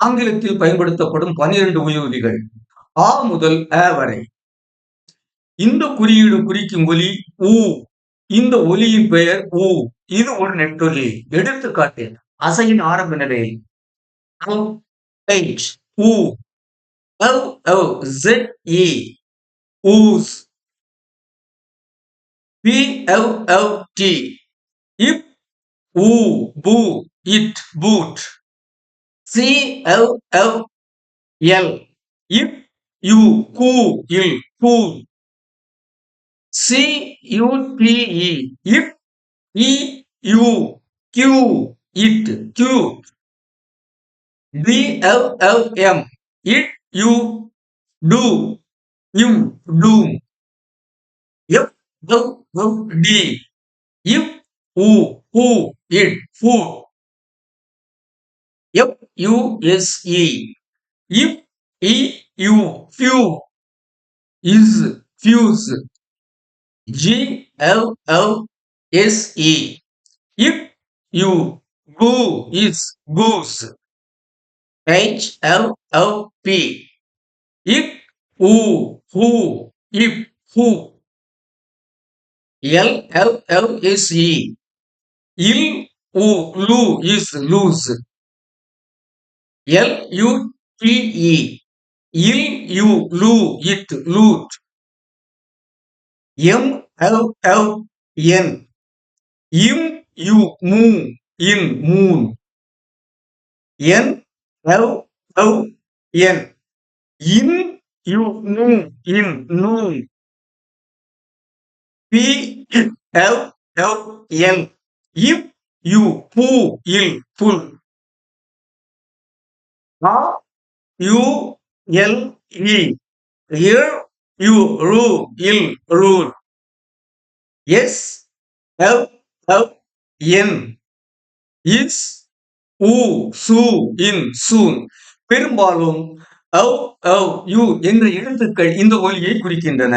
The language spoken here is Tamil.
ஆங்கிலத்தில் பயன்படுத்தப்படும் 12 ஒலிகள். ஆ முதல் அ வரை. இந்த குறியீடு குறிக்கும் ஒலி ஊ. இந்த ஒலியின் பெயர் ஊ. இது ஒரு நெட்டொலி. எடுத்துக்காட்டு அசையின் ஆரம்ப நிலை ஊ. ஊஸ். If oo boo it boot. L if you coo ill cool. CUTE if EU cue it cute. DLLM it you do இம் doom. FLLD if oo who it food. FUSE if EU few is fuse. GLLSE if you go is goose. HLLP if who if who. LLLSE il lu is lose. LUTE il you lu it loot. MLLN im you moon in moon. NLLN in you noon in noon. PLLN if you poo il pull. RULE here you rule il rule. SLLN is in soon. பெரும்பாலும் என்ற எழுத்துக்கள் இந்த ஒலியை குறிக்கின்றன.